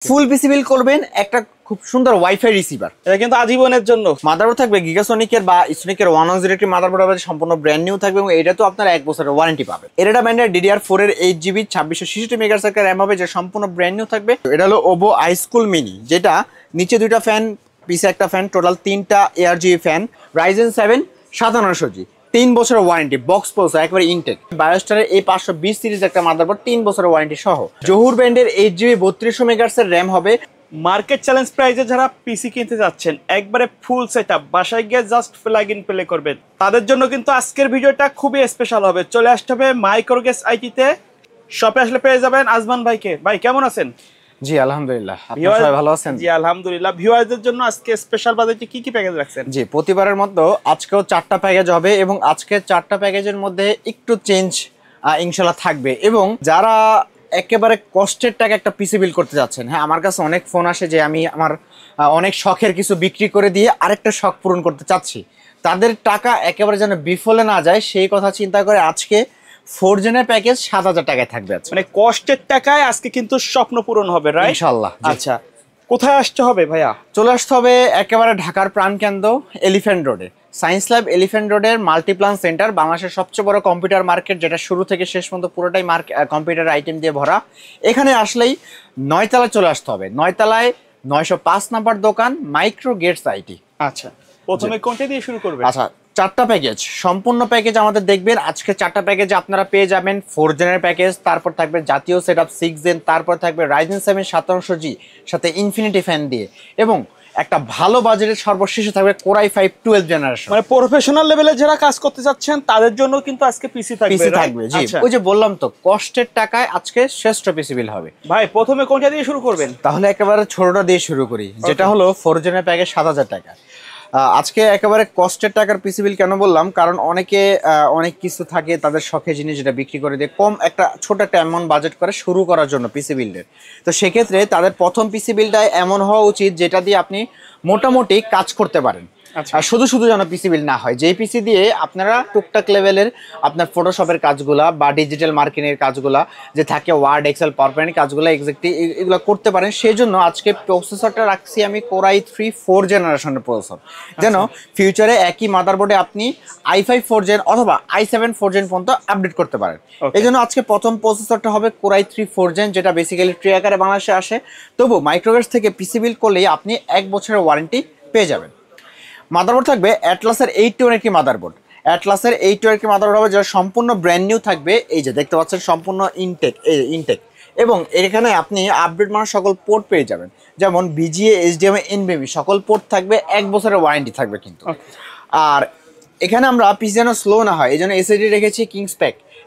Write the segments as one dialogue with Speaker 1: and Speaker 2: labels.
Speaker 1: ফুল পিসি বিল করবেন একটা খুব সুন্দর ওয়াইফাই রিসিভার,
Speaker 2: এটা কিন্তু আজীবনের জন্য।
Speaker 1: মাদারবোর্ড থাকবে গিগাসনিকের বা স্টোনিকের 110 একটি মাদারবোর্ড হবে, সম্পূর্ণ ব্র্যান্ড নিউ থাকবে এবং এটা তো আপনার 1 বছরের ওয়ারেন্টি পাবেন। এটা ব্র্যান্ডের DDR4 এর 8GB 2666 মেগাহার্টজ র‍্যাম হবে, যে সম্পূর্ণ ব্র্যান্ড নিউ থাকবে। এটা হলো ওভো আইস্কুল মিনি, যেটা নিচে দুইটা ফ্যান, পিছে একটা ফ্যান, টোটাল 3টা ARGB ফ্যান, Ryzen 7 5700G, 3 বছরের ওয়ারেন্টি, বক্স প্রসেসর একেবারে ইনটেক। বায়োস্টারের এই 520 সিরিজ একটা মাদারবোর্ড, 3 বছরের ওয়ারেন্টি সহ। জহুর ব্র্যান্ডের 8GB 3200 মেগাহার্টজ র্যাম হবে।
Speaker 2: মার্কেট চ্যালেঞ্জ প্রাইসে যারা পিসি কিনতে যাচ্ছেন, একবারে ফুল সেটআপ, বাসায় গিয়ে জাস্ট প্লাগ ইন প্লে করবেন, তাদের জন্য কিন্তু আজকের ভিডিওটা খুবই স্পেশাল হবে। চলে আসতে হবে মাইক্রোগেস আইটিতে, শপে আসলে পেয়ে যাবেন আজমান ভাইকে। ভাই কেমন আছেন?
Speaker 1: জি আলহামদুলিল্লাহ, আপনারা সবাই ভালো আছেন?
Speaker 2: জি আলহামদুলিল্লাহ। ভিউয়ারদের জন্য আজকে স্পেশাল বাজেটে কি কি প্যাকেজ রাখছেন?
Speaker 1: জি, প্রতিবারের মতো আজকেও 4টা প্যাকেজ হবে এবং আজকে 4টা প্যাকেজের মধ্যে একটু চেঞ্জ ইনশাআল্লাহ থাকবে। এবং যারা একেবারে কষ্টের টাকা একটা পিসি বিল করতে যাচ্ছেন, হ্যাঁ আমার কাছে অনেক ফোন আসে যে আমি আমার অনেক শখের কিছু বিক্রি করে দিয়ে আরেকটা শখ পূরণ করতে চাচ্ছি, তাদের টাকা একেবারে যেন বিফলে না যায় সেই কথা চিন্তা করে আজকে 4 জনের প্যাকেজ 7000 টাকায় থাকবে।
Speaker 2: মানে কষ্টের টাকায় আজকে কিন্তু স্বপ্ন পূরণ হবে, রাইট?
Speaker 1: ইনশাআল্লাহ।
Speaker 2: আচ্ছা, কোথায় আসতে হবে ভাইয়া?
Speaker 1: চলে আসতে হবে একেবারে ঢাকার প্রাণকেন্দ্র এলিফ্যান্ট রোডে, সায়েন্স ল্যাব এলিফ্যান্ট রোডের মাল্টিপ্লান সেন্টার, বাংলাদেশের সবচেয়ে বড় কম্পিউটার মার্কেট, যেটা শুরু থেকে শেষ পর্যন্ত পুরোটাই কম্পিউটার আইটেম দিয়ে ভরা। এখানে আসলেই 9 তলায় চলে আসতে হবে। 9 তলায় 905 নাম্বার দোকান, মাইক্রো গেটস আইটি।
Speaker 2: আচ্ছা, প্রথমে কোনটা দিয়ে শুরু করবে?
Speaker 1: আচ্ছা, 4টা প্যাকেজ, সম্পূর্ণ প্যাকেজ আমাদের দেখবেন। আজকে 4টা প্যাকেজে আপনারা পেয়ে যাবেন 4 জেনের প্যাকেজ, তারপর থাকবে জাতীয় সেটআপ 6 জেন, তারপর থাকবে Ryzen 7 5700G সাথে ইনফিনিটি ফ্যান দিয়ে, এবং একটা ভালো বাজেটের সর্বশেষে থাকবে Core i5 12 জেনারেশন।
Speaker 2: মানে প্রফেশনাল লেভেলে যারা কাজ করতে যাচ্ছেন তাদের জন্য কিন্তু আজকে পিসি থাকবে।
Speaker 1: জি, ওই যে বললাম তো, কষ্টের টাকায় আজকে শ্রেষ্ঠ পিসি বিল হবে।
Speaker 2: ভাই প্রথমে কোনটা দিয়ে শুরু করবেন?
Speaker 1: তাহলে একেবারে ছোটটা দিয়ে শুরু করি, যেটা হলো 4 জেনের প্যাকেজ 7000 টাকা। আজকে একেবারে কষ্টের টাকার পিসি বিল কেন বললাম, কারণ অনেকে অনেক কিছু থাকে তাদের শখের জিনিস যেটা বিক্রি করে দিয়ে কম একটা ছোট একটা এমন বাজেট করে শুরু করার জন্য পিসি বিল্ডের। তো সেক্ষেত্রে তাদের প্রথম পিসি বিলটা এমন হওয়া উচিত যেটা দিয়ে আপনি মোটামুটি কাজ করতে পারেন। আর শুধু শুধু যেন পিসি বিল না হয়, যেই পিসি দিয়ে আপনারা টুকটাক লেভেলের আপনার ফটোশপের কাজগুলা বা ডিজিটাল মার্কেটিং এর কাজগুলা যে থাকে, ওয়ার্ড এক্সেল পাওয়ার পয়েন্ট কাজগুলো এক্স্যাক্টলি এগুলো করতে পারেন। সেই জন্য আজকে প্রসেসরটা রাখছি আমি Core i3 4 জেনারেশনের প্রসেসর, যেন ফিউচারে একই মাদারবোর্ডে আপনি i5 4 জেন অথবা i7 4 জেন পর্যন্ত আপডেট করতে পারেন। এই জন্য আজকে প্রথম প্রসেসরটা হবে Core i3 4 জেন, যেটা বেসিক্যালি ট্রে আকারে বাংলাদেশে আসে। তবু মাইক্রোগেটস থেকে পিসি বিল করলেই আপনি 1 বছরের ওয়ারেন্টি পেয়ে যাবেন। মাদারবোর্ড থাকবে অ্যাটলাসের 8 একটি মাদারবোর্ড, অ্যাটলাসের 8 একটি মাদারবোর্ড হবে, যেটা সম্পূর্ণ ব্র্যান্ড নিউ থাকবে। এই যে দেখতে পাচ্ছেন সম্পূর্ণ ইনটেক, এবং এখানে আপনি আপডেট মানের সকল পোর্ট পেয়ে যাবেন, যেমন BGA HDMI NVMe সকল পোর্ট থাকবে, 1 বছরের ওয়ারেন্টি থাকবে কিন্তু। আর এখানে আমরা পিসি যেন স্লো না হয় এই জন্য এসএসডি রেখেছি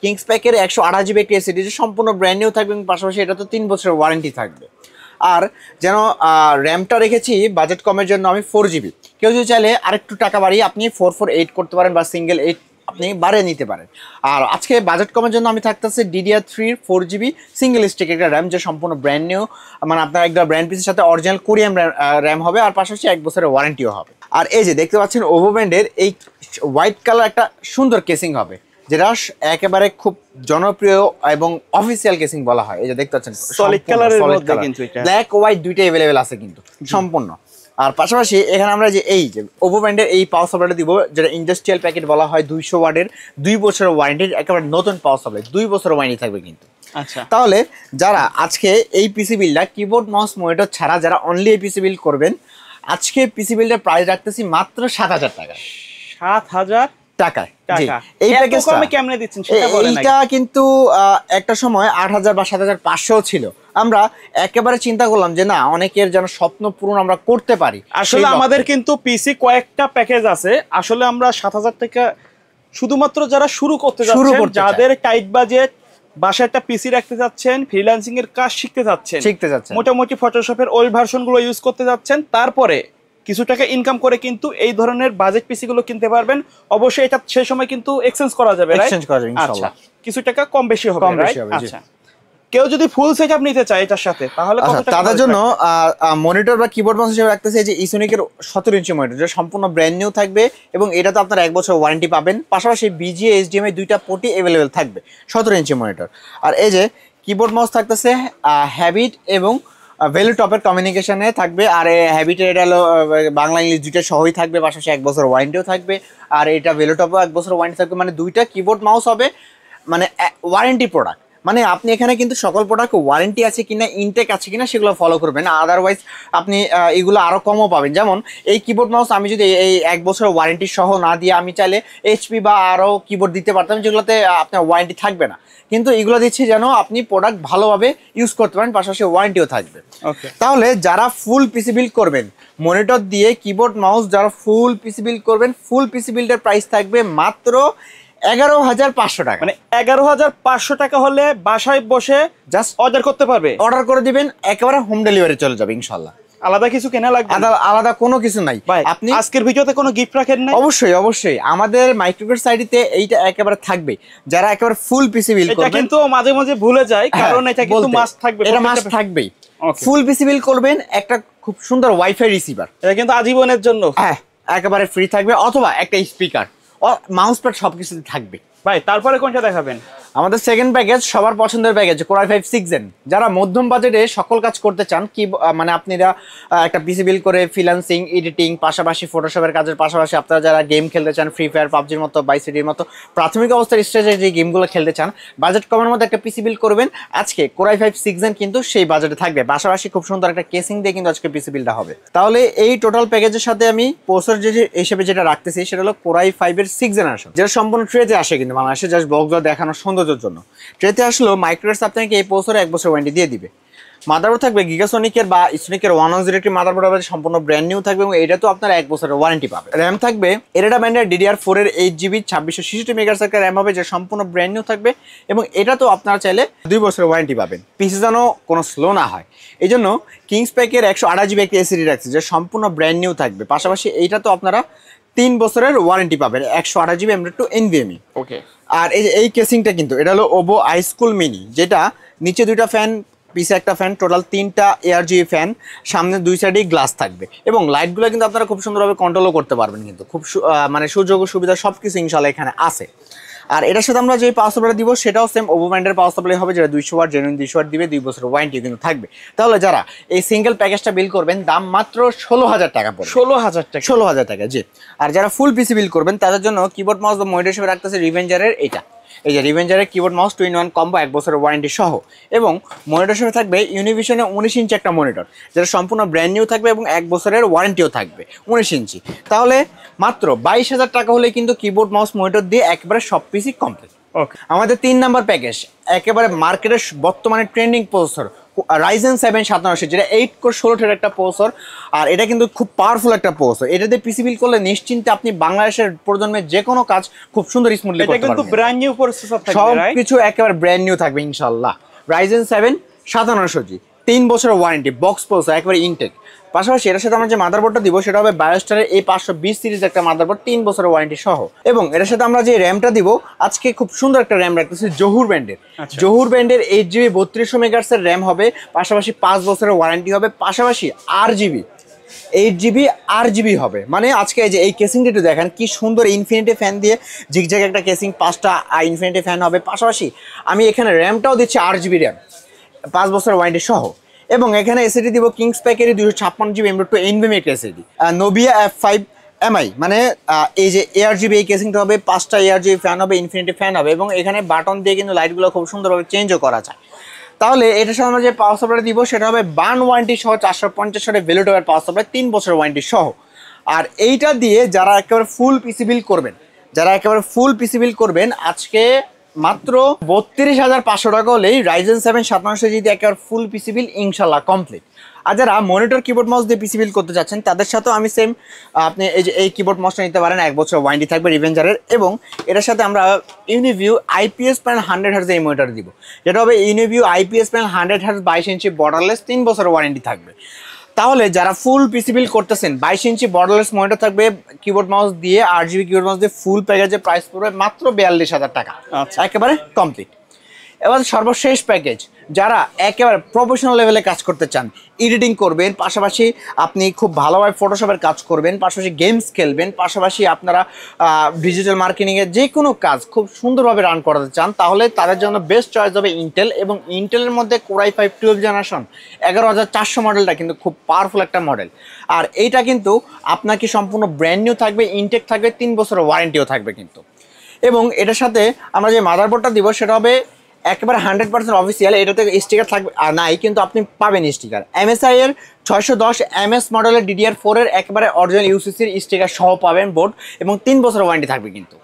Speaker 1: কিংসপ্যাকের 128GB একটি এসএসডি, যে সম্পূর্ণ ব্র্যান্ড নিউ থাকবে, এবং পাশাপাশি এটা তো 3 বছরের ওয়ারেন্টি থাকবে। আর যেন র্যামটা রেখেছি বাজেট কমের জন্য আমি 4GB, কেউ যদি চাইলে আরেকটু টাকা বাড়িয়ে আপনি 448 করতে পারেন বা সিঙ্গেল 8 আপনি বাড়িয়ে নিতে পারেন। আর আজকে বাজেট কমের জন্য আমি থাকতেছে DDR3 4GB সিঙ্গেল স্টিক একটা র্যাম, যে সম্পূর্ণ ব্র্যান্ড নিউ, মানে আপনার একটা ব্র্যান্ড পিসের সাথে অরিজিনাল কোরিয়ান র্যাম হবে, আর পাশাপাশি 1 বছরের ওয়ারেন্টিও হবে। আর এই যে দেখতে পাচ্ছেন ওভো ব্র্যান্ডের এই হোয়াইট কালার একটা সুন্দর কেসিং হবে, যেটা একেবারে খুব জনপ্রিয় এবং অফিসিয়াল কেসিং বলা হয়। এই যে দেখতে পাচ্ছেন
Speaker 2: সলিড কালারের মধ্যে কিন্তু এটা
Speaker 1: ব্ল্যাক হোয়াইট দুইটাই अवेलेबल আছে কিন্তু সম্পূর্ণ। আর পাশাপাশি এখানে আমরা যে এই যে ওভো ব্র্যান্ডের এই পাওয়ার সাপ্লাইটা দিব, যেটা ইন্ডাস্ট্রিয়াল প্যাকেট বলা হয়, 200 ওয়াটের 2 বছরের ওয়ারেন্টি, একেবারে নতুন পাওয়ার সাপ্লাই, 2 বছরের ওয়ারেন্টি থাকবে কিন্তু।
Speaker 2: আচ্ছা,
Speaker 1: তাহলে যারা আজকে এই পিসি বিলটা কিবোর্ড মাউস মনিটর ছাড়া যারা অনলি এই পিসি বিল করবেন, আজকে পিসি বিলটার প্রাইস রাখতেছি মাত্র 7000 টাকা।
Speaker 2: 7000
Speaker 1: টাকায়। জি, এই প্যাকেজটা
Speaker 2: কমে কেমনে দিচ্ছেন সেটা বলেন।
Speaker 1: এইটা কিন্তু একটা সময় 8000 বা 7500 ছিল। আমরা একেবারে চিন্তা করলাম যে না, অনেকের যেন স্বপ্ন পূরণ আমরা করতে পারি।
Speaker 2: আসলে আমাদের কিন্তু পিসি কয়েকটা প্যাকেজ আছে, আসলে আমরা 7000 টাকা শুধুমাত্র যারা শুরু করতে যাচ্ছেন, যাদের টাইট বাজেট, বাসায় একটা পিসি রাখতে যাচ্ছেন, ফ্রিল্যান্সিং এর কাজ শিখতে যাচ্ছেন, মোটামুটি ফটোশপের ওল্ড ভার্সন গুলো ইউজ করতে যাচ্ছেন, তারপরে কিছু টাকা ইনকাম করে কিন্তু এই ধরনের বাজেট পিসি গুলো কিনতে পারবেন। অবশ্যই এটা সেই সময় কিন্তু এক্সচেঞ্জ করা যাবে,
Speaker 1: ইনশাআল্লাহ।
Speaker 2: কিছু টাকা কম বেশি হবে, আচ্ছা। কেউ যদি ফুল সেটআপ নিতে চায় এটার সাথে, তাহলে
Speaker 1: তাদের জন্য মনিটর বা কিবোর্ড মাউস হিসেবে রাখতেছে যে ইসোনিকের 17 ইঞ্চি মনিটর, যেটা সম্পূর্ণ ব্র্যান্ড নিউ থাকবে, এবং এটা তো আপনার 1 বছর ওয়ারেন্টি পাবেন। পাশাপাশি BGA HDMI দুইটা পোর্টই अवेलेबल থাকবে, 17 ইঞ্চি মনিটর। আর এই যে কিবোর্ড মাউস থাকতেছে হ্যাবিট এবং ভ্যালু টপের কমিউনিকেশনে থাকবে। আর হ্যাবিটের এটা হলো বাংলা ইংলিশ দুইটা সহই থাকবে, পাশাপাশি 1 বছর ওয়ারেন্টিও থাকবে। আর এটা ভ্যালু টপও 1 বছর ওয়ারেন্টি থাকবে, মানে দুইটা কিবোর্ড মাউস হবে মানে ওয়ারেন্টি প্রোডাক্ট। মানে আপনি এখানে কিন্তু সকল প্রোডাক্ট ওয়ারেন্টি আছে কিনা, ইনটেক আছে কিনা সেগুলো ফলো করবেন, আদারওয়াইজ আপনি এগুলো আরও কমও পাবেন। যেমন এই কিবোর্ড মাউস আমি যদি এই 1 বছর ওয়ারেন্টি সহ না দিয়ে আমি চাইলে এইচপি বা আরও কিবোর্ড দিতে পারতাম যেগুলোতে আপনার ওয়ারেন্টি থাকবে না, কিন্তু এগুলো দিচ্ছি যেন আপনি প্রোডাক্ট ভালোভাবে ইউজ করতে পারেন, পাশাপাশি ওয়ারেন্টিও থাকবে। তাহলে যারা ফুল পিসি বিল্ড করবেন মনিটর দিয়ে কিবোর্ড মাউস, যারা ফুল পিসি বিল্ড করবেন, ফুল পিসি বিল্ডের প্রাইস থাকবে মাত্র 11,500 টাকা।
Speaker 2: মানে 11,500 টাকা হলে বাসায় বসে জাস্ট অর্ডার করতে পারবে,
Speaker 1: অর্ডার করে দিবেন, একেবারে হোম ডেলিভারি চলে যাবে ইনশাল্লাহ।
Speaker 2: আলাদা কিছু কেনা লাগবে?
Speaker 1: আলাদা কোনো কিছু নাই।
Speaker 2: আপনি আজকের ভিডিওতে কোনো গিফট রাখেন না?
Speaker 1: অবশ্যই আমাদের মাইক্রোকেট সাইডে এইটা একেবারে থাকবে, যারা একেবারে ফুল পিসি বিল্ড করবেন।
Speaker 2: এটা কিন্তু মাঝে মাঝে ভুলে যায়, কারণ এটা কিন্তু মাস্ট থাকবে,
Speaker 1: এটা মাস্ট থাকবেই। ফুল পিসি বিল্ড করবেন, একটা খুব সুন্দর ওয়াইফাই রিসিভার,
Speaker 2: এটা কিন্তু আজীবনের জন্য
Speaker 1: একেবারে ফ্রি থাকবে, অথবা একটা স্পিকার, মাউস প্যাড সবকিছুতে থাকবে।
Speaker 2: ভাই তারপরে কোনটা দেখাবেন?
Speaker 1: আমাদের সেকেন্ড প্যাকেজ সবার পছন্দের প্যাকেজ Core i5 6 Gen। যারা মধ্যম বাজেটে সকল কাজ করতে চান, কি মানে আপনারা একটা পিসি বিল্ড করে ফ্রিল্যান্সিং, এডিটিং, পাশাপাশি ফটোশপের কাজের পাশাপাশি আপনারা যারা গেম খেলতে চান, ফ্রি ফায়ার, পাবজির মতো, বাইসিটির মতো প্রাথমিক অবস্থার স্টেজে যে গেমগুলো খেলতে চান, বাজেট কমের মধ্যে একটা পিসি বিল্ড করবেন, আজকে Core i5 6 Gen কিন্তু সেই বাজেটে থাকবে। পাশাপাশি খুব সুন্দর একটা কেসিং দিয়ে কিন্তু আজকে পিসি বিল্ডটা হবে। তাহলে এই টোটাল প্যাকেজের সাথে আমি প্রসেসর যে হিসেবে যেটা রাখতেছি সেটা হলো Core i5 এর 6 Generation, যেটা সম্পূর্ণ ট্রেতে আসে, কিন্তু বাংলাদেশে জাস্ট বক্সগুলো দেখানোর সৌন্দর্যের জন্য। ট্রেতে আসলেও মাইক্রোকেট আপনাকে এই প্রসেসরে 1 বছর ওয়ারেন্টি দিয়ে দিবে। মাদারবোর্ড থাকবে গিগাসনিকের বা স্টোনিকের 110 মাদারবোর্ড হবে, সম্পূর্ণ ব্র্যান্ড নিউ থাকবে এবং এটা তো আপনার 1 বছরের ওয়ারেন্টি পাবে। র্যাম থাকবে এরেটা ব্র্যান্ডের DDR4 এর 8GB 2666 মেগাহার্টজের র্যাম হবে, যে সম্পূর্ণ ব্র্যান্ড নিউ থাকবে এবং এটা তো আপনারা চাইলে 2 বছরের ওয়ারেন্টি পাবেন। পিসি যেন কোনো স্লো না হয়, এই জন্য কিংস প্যাকের 128GB একটা এসিডি রাখছে, যে সম্পূর্ণ ব্র্যান্ড নিউ থাকবে। পাশাপাশি এইটা তো আপনারা 3 বছরের ওয়ারেন্টি পাবেন, 128GB M.2 NVMe।
Speaker 2: ওকে। আর
Speaker 1: এই কেসিংটা কিন্তু এটা হলো ওভো আইস্কুল মিনি, যেটা নিচে 2টা ফ্যান, পিছে একটা ফ্যান, টোটাল 3টা ARGB ফ্যান, সামনে 2 সাইডেই গ্লাস থাকবে এবং লাইটগুলো কিন্তু আপনারা খুব সুন্দরভাবে কন্ট্রোলও করতে পারবেন, কিন্তু খুব মানে সুযোগ সুবিধা সব কিছু ইনশাল্লাহ এখানে আছে। আর এটার সাথে আমরা যে পাওয়ার সাপ্লাই দিব সেটাও সেম ওভো ব্র্যান্ডের পাওয়ার সাপ্লাই হবে, যেটা 200 ওয়াট, জেনুইন 200 ওয়াট দিবে, 2 বছরের ওয়ারেন্টি কিন্তু থাকবে। তাহলে যারা এই সিঙ্গেল প্যাকেজটা বিল করবেন, দাম মাত্র 16,000 টাকা পড়বে। 16,000 টাকা, জি। আর যারা ফুল পিসি বিল করবেন তাদের জন্য কিবোর্ড মাউস বা মনিটর হিসেবে রাখতেছে রিভেঞ্জারের এইটা, এই যে রিভেঞ্জারের কিবোর্ড মাউস 2-in-1 কম্বো, 1 বছরের ওয়ারেন্টি সহ, এবং মনিটর হিসেবে থাকবে ইউনিভিশনে 19 ইঞ্চি একটা মনিটর, যেটা সম্পূর্ণ ব্র্যান্ড নিউ থাকবে এবং 1 বছরের ওয়ারেন্টিও থাকবে 19 ইঞ্চি। তাহলে মাত্র 22,000 টাকা হলে কিন্তু কিবোর্ড মাউস মনিটর দিয়ে একেবারে সব পিসি কমপ্লিট। আমাদের 3 নাম্বার প্যাকেজ একেবারে মার্কেটের বর্তমানে ট্রেন্ডিং প্রসেসর Ryzen 7 5700, যেটা 8 কোর 16 থ্রেড একটা প্রসেসর, আর এটা কিন্তু খুব পাওয়ারফুল একটা প্রসেসর। এটা দিয়ে পিসি বিল করলে নিশ্চিন্তে আপনি বাংলাদেশের প্রজন্মের যে কোনো কাজ খুব সুন্দর স্মুথলি করতে পারবেন।
Speaker 2: এটা কিন্তু ব্র্যান্ড নিউ প্রসেসর থাকবে,
Speaker 1: সবকিছু একেবারে ব্র্যান্ড নিউ থাকবে ইনশাআল্লাহ। Ryzen 7 5700G 3 বছরের ওয়ারেন্টি, বক্স প্রসেসর একেবারে ইনটেক। পাশাপাশি এটার সাথে আমরা যে মাদারবোর্ডটা দিব সেটা হবে বায়োস্টারের A520 সিরিজ একটা মাদারবোর্ড, 3 বছরের ওয়ারেন্টি সহ, এবং এটার সাথে আমরা যে র্যামটা দিব আজকে খুব সুন্দর একটা র্যাম রাখতেছি জহুর ব্র্যান্ডের। জহুর ব্র্যান্ডের 8GB 3200 মেগাহার্টজের র্যাম হবে, পাশাপাশি 5 বছরের ওয়ারেন্টি হবে, পাশাপাশি RGB 8GB RGB হবে। মানে আজকে এই যে এই কেসিংটা একটু দেখেন কি সুন্দর, ইনফিনিটি ফ্যান দিয়ে জিগজ্যাগ একটা কেসিং, 5টা ইনফিনিটি ফ্যান হবে, পাশাপাশি আমি এখানে র্যামটাও দিচ্ছি 8GB র্যাম, 5 বছরের ওয়ারেন্টি সহ, এবং এখানে এসএসডি দিব কিংস প্যাকেরই 256GB M.2 NVMe একটা এসএসডি, নোভিয়া F5MI, মানে এই যে ARGB এই কেসিংটা হবে, 5টা ARGB ফ্যান হবে, ইনফিনিটি ফ্যান হবে, এবং এখানে বাটন দিয়ে কিন্তু লাইটগুলো খুব সুন্দরভাবে চেঞ্জও করা যায়। তাহলে এটার সাথে আমরা যে পাওয়ার সাপ্লাই দিব সেটা হবে বার্ন ওয়ারেন্টি সহ 450 ওয়াটের ভ্যালু টপের পাওয়ার সাপ্লাই, 3 বছরের ওয়ারেন্টি সহ। আর এইটা দিয়ে যারা একেবারে ফুল পিসি বিল করবেন, আজকে মাত্র 32,500 টাকা হলেই Ryzen 7 5700 যদি একেবারে ফুল পিসি বিল ইনশাল্লাহ কমপ্লিট। আর যারা মনিটর কিবোর্ড মাউস দিয়ে পিসি বিল করতে চাচ্ছেন তাদের সাথেও আমি সেম, আপনি এই কিবোর্ড মাউসটা নিতে পারেন, 1 বছর ওয়ারেন্টি থাকবে রিভেঞ্জারের, এবং এটার সাথে আমরা ইউনিভিউ IPS প্যানেল 100Hz এই মনিটর দিব, যেটা হবে ইউনিভিউ IPS প্যানেল 100Hz 22 ইঞ্চি বর্ডারলেস, 3 বছরের ওয়ারেন্টি থাকবে। তাহলে যারা ফুল পিসি বিল করতেছেন, 22 ইঞ্চি বর্ডারলেস মনিটর থাকবে কিবোর্ড মাউস দিয়ে, RGB কিবোর্ড মাউস দিয়ে ফুল প্যাকেজের প্রাইস পড়বে মাত্র 42,000 টাকা, একেবারে কমপ্লিট। এবার সর্বশেষ প্যাকেজ, যারা একেবারে প্রফেশনাল লেভেলে কাজ করতে চান, এডিটিং করবেন, পাশাপাশি আপনি খুব ভালোভাবে ফটোশপের কাজ করবেন, পাশাপাশি গেমস খেলবেন, পাশাপাশি আপনারা ডিজিটাল মার্কেটিংয়ের যে কোনো কাজ খুব সুন্দরভাবে রান করাতে চান, তাহলে তাদের জন্য বেস্ট চয়েস হবে ইন্টেল। এবং ইন্টেলের মধ্যে Core i5 12 জেনারেশন 11400 মডেলটা কিন্তু খুব পাওয়ারফুল একটা মডেল। আর এইটা কিন্তু আপনার কি সম্পূর্ণ ব্র্যান্ড নিউ থাকবে, ইনটেক থাকবে, 3 বছরের ওয়ারেন্টিও থাকবে কিন্তু। এবং এটার সাথে আমরা যে মাদারবোর্ডটা দিব সেটা হবে একেবারে 100% অফিসিয়াল। এটাতে স্টিকার থাকবে নাই, কিন্তু আপনি পাবেন স্টিকার। MSI এর 610 MS মডেলের DDR4 এর একেবারে অরিজিনাল ইউসিসির স্টিকার সহ পাবেন বোর্ড, এবং 3 বছরের ওয়ারেন্টি থাকবে কিন্তু।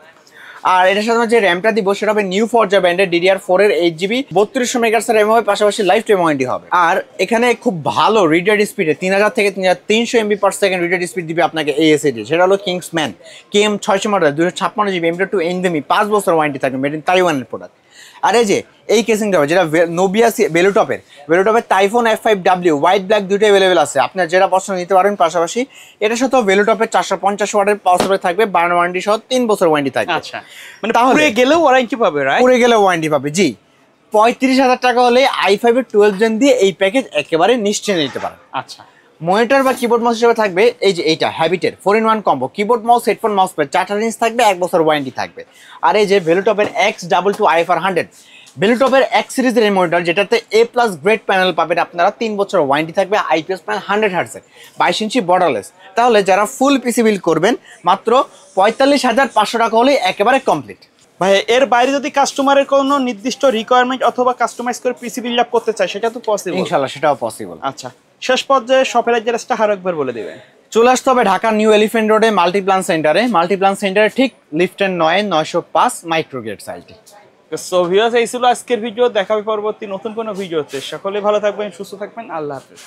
Speaker 1: আর এটার সাথে যে র্যামটা দিব সেটা হবে নিউ ফরজা ব্র্যান্ডের DDR4 এর 8GB 3200 মেগাহার্টজ র্যাম হবে, পাশাপাশি লাইফ টাইম ওয়ারেন্টি হবে। আর এখানে খুব ভালো রিডার স্পিডে 3000 থেকে 3300 MB/s রিডার স্পিড দিবে আপনাকে এই SSD, সেটা হলো Kingsman KM600 model 256GB M.2 NVMe, 5 বছর ওয়ারেন্টি থাকবে, মেড ইন তাইওয়ানের প্রোডাক্ট। আর এই যে এই কেসিংটা হবে যেটা নোবিয়া বেলুটপের টাইফুন F5W হোয়াইট ব্ল্যাক দুটো অ্যাভেলেবেল আছে, আপনার যেটা পছন্দ নিতে পারেন। পাশাপাশি এটার সাথে বেলুটপের 450 ওয়াটের পাওয়ার সাপ্লাই থাকবে, বার্ন ওয়ারেন্টি সহ 3 বছর ওয়ারেন্টি থাকবে।
Speaker 2: আচ্ছা, মানে পুড়ে গেলেও ওয়ারেন্টি পাবে, রাইট?
Speaker 1: পুড়ে গেলেও ওয়ারেন্টি পাবে, জি। 35,000 টাকা হলে i5 এর 12 জেন দিয়ে এই প্যাকেজ একেবারে নিশ্চিন্তে নিতে পারেন।
Speaker 2: আচ্ছা,
Speaker 1: মনিটর বা কিবোর্ড মাউস হিসেবে থাকবে এই যে এইটা হ্যাবিটের 4-in-1 combo, keyboard mouse, headphone, mouse pad, 4 inch থাকবে, 1 বছর ওয়ারেন্টি থাকবে। আর এই যে ভেলুটপের X22 IFR 100, ভেলুটপের X সিরিজের এই মনিটর, যেটাতে A+ গ্রেড প্যানেল পাবেন আপনারা, 3 বছর ওয়ারেন্টি থাকবে, IPS প্যানেল 100 Hz, 22 ইঞ্চি বর্ডারলেস। তাহলে যারা ফুল পিসি বিল্ড করবেন মাত্র 45,500 টাকা হলেই একেবারে কমপ্লিট।
Speaker 2: ভাই এর বাইরে যদি কাস্টমারের কোনো নির্দিষ্ট রিকোয়ারমেন্ট অথবা কাস্টমাইজ করে পিসি বিল্ড আপ করতে চায় সেটা তো পসিবল?
Speaker 1: ইনশাআল্লাহ সেটাও পসিবল।
Speaker 2: আচ্ছা, শেষ পর্যায়ে শপের অ্যাড্রেসটা আরো একবার বলে দিবেন।
Speaker 1: চলে আসতে হবে ঢাকা নিউ এলিফ্যান্ট রোডে মাল্টিপ্লান সেন্টারে। মাল্টিপ্লান সেন্টারে ঠিক লিফটের 905 মাইক্রোগেট সাইটে।
Speaker 2: সো ভিউয়ার্স, এই ছিল আজকের ভিডিও। দেখা হবে পরবর্তী নতুন কোনো ভিডিওতে। সকলে ভালো থাকবেন, সুস্থ থাকবেন, আল্লাহ হাফেজ।